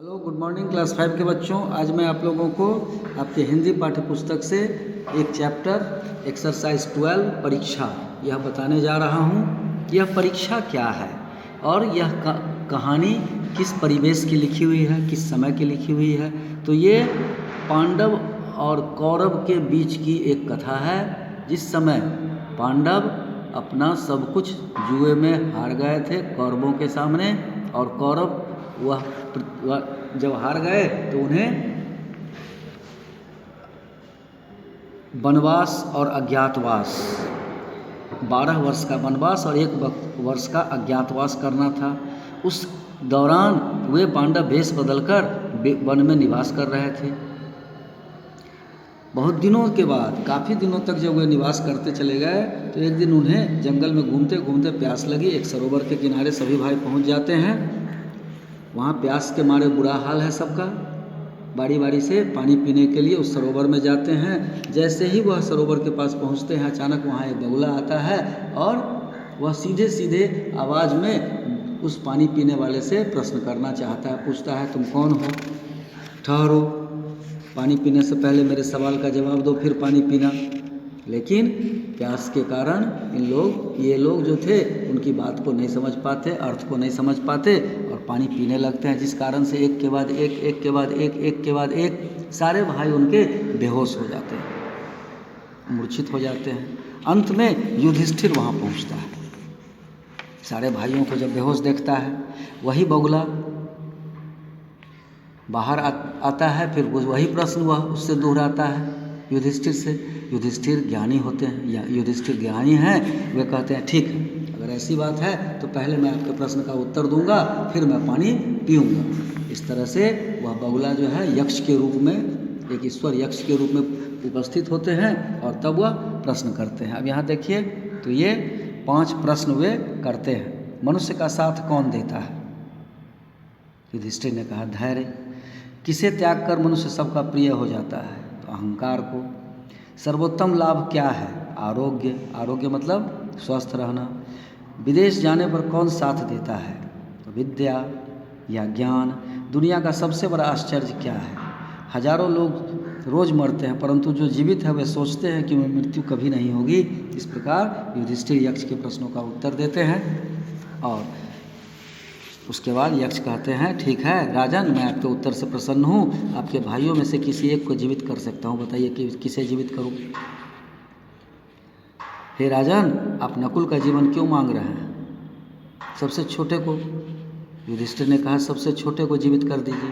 Hello, good morning class 5 के बच्चों। आज मैं आप लोगों को आपके हिंदी पाठ्य पुस्तक से एक चैप्टर एक्सरसाइज 12 परीक्षा यह बताने जा रहा हूँ। यह परीक्षा क्या है और यह कहानी किस परिवेश की लिखी हुई है, किस समय की लिखी हुई है। तो ये पांडव और कौरव के बीच की एक कथा है, जिस समय पांडव अपना सब कुछ जुए में हार गए थे कौरवों के सामने, और कौरव वह जब हार गए तो उन्हें वनवास और अज्ञातवास 12 वर्ष का वनवास और 1 वर्ष का अज्ञातवास करना था। उस दौरान वे पांडव वेश बदलकर वन में निवास कर रहे थे। बहुत दिनों के बाद, काफ़ी दिनों तक जब वे निवास करते चले गए तो एक दिन उन्हें जंगल में घूमते घूमते प्यास लगी। एक सरोवर के किनारे सभी भाई पहुंच जाते हैं। वहाँ प्यास के मारे बुरा हाल है सबका। बारी बारी से पानी पीने के लिए उस सरोवर में जाते हैं। जैसे ही वह सरोवर के पास पहुँचते हैं, अचानक वहाँ एक बगुला आता है और वह सीधे सीधे आवाज़ में उस पानी पीने वाले से प्रश्न करना चाहता है। पूछता है, तुम कौन हो? ठहरो, पानी पीने से पहले मेरे सवाल का जवाब दो, फिर पानी पीना। लेकिन प्यास के कारण ये लोग जो थे उनकी बात को नहीं समझ पाते, अर्थ को नहीं समझ पाते और पानी पीने लगते हैं, जिस कारण से एक के बाद एक सारे भाई उनके बेहोश हो जाते हैं, मूर्छित हो जाते हैं। अंत में युधिष्ठिर वहाँ पहुँचता है। सारे भाइयों को जब बेहोश देखता है, वही बगुला बाहर आता है। फिर वही प्रश्न वह उससे दोहराता है युधिष्ठिर से। युधिष्ठिर ज्ञानी होते हैं, या युधिष्ठिर ज्ञानी हैं। वे कहते हैं, ठीक है, अगर ऐसी बात है तो पहले मैं आपके प्रश्न का उत्तर दूंगा, फिर मैं पानी पीऊँगा। इस तरह से वह बगुला जो है यक्ष के रूप में, एक ईश्वर यक्ष के रूप में उपस्थित होते हैं और तब वह प्रश्न करते हैं। अब यहाँ देखिए, तो ये 5 प्रश्न वे करते हैं। मनुष्य का साथ कौन देता है? युधिष्ठिर ने कहा, धैर्य। किसे त्याग कर मनुष्य सबका प्रिय हो जाता है? तो अहंकार को। सर्वोत्तम लाभ क्या है? आरोग्य। आरोग्य मतलब स्वस्थ रहना। विदेश जाने पर कौन साथ देता है? तो विद्या या ज्ञान। दुनिया का सबसे बड़ा आश्चर्य क्या है? हजारों लोग रोज़ मरते हैं, परंतु जो जीवित है वे सोचते हैं कि मृत्यु कभी नहीं होगी। इस प्रकार युधिष्ठिर यक्ष के प्रश्नों का उत्तर देते हैं। और उसके बाद यक्ष कहते हैं, ठीक है राजन, मैं आपके उत्तर से प्रसन्न हूँ। आपके भाइयों में से किसी एक को जीवित कर सकता हूँ, बताइए कि किसे जीवित करूँ? हे राजन, आप नकुल का जीवन क्यों मांग रहे हैं? सबसे छोटे को। युधिष्ठिर ने कहा, सबसे छोटे को जीवित कर दीजिए।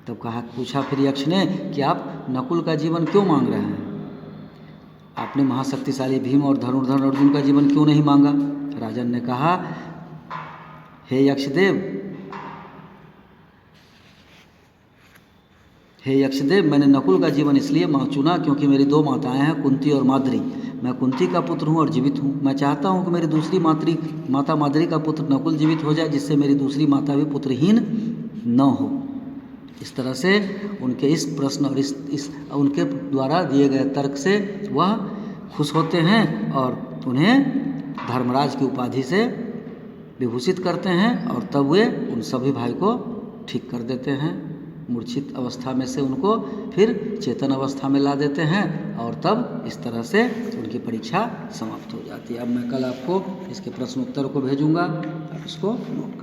तब पूछा फिर यक्ष ने कि आप नकुल का जीवन क्यों मांग रहे हैं? आपने महाशक्तिशाली भीम और धनुर्धर अर्जुन का जीवन क्यों नहीं मांगा? राजन ने कहा, हे यक्षदेव, मैंने नकुल का जीवन इसलिए चुना क्योंकि मेरी 2 माताएं हैं, कुंती और माद्री। मैं कुंती का पुत्र हूँ और जीवित हूँ। मैं चाहता हूँ कि मेरी दूसरी माता माद्री का पुत्र नकुल जीवित हो जाए, जिससे मेरी दूसरी माता भी पुत्रहीन न हो। इस तरह से उनके इस प्रश्न और इस उनके द्वारा दिए गए तर्क से वह खुश होते हैं और उन्हें धर्मराज की उपाधि से विभूषित करते हैं। और तब वे उन सभी भाई को ठीक कर देते हैं। मूर्छित अवस्था में से उनको फिर चेतन अवस्था में ला देते हैं और तब इस तरह से उनकी परीक्षा समाप्त हो जाती है। अब मैं कल आपको इसके प्रश्न उत्तर को भेजूंगा, आप इसको नोट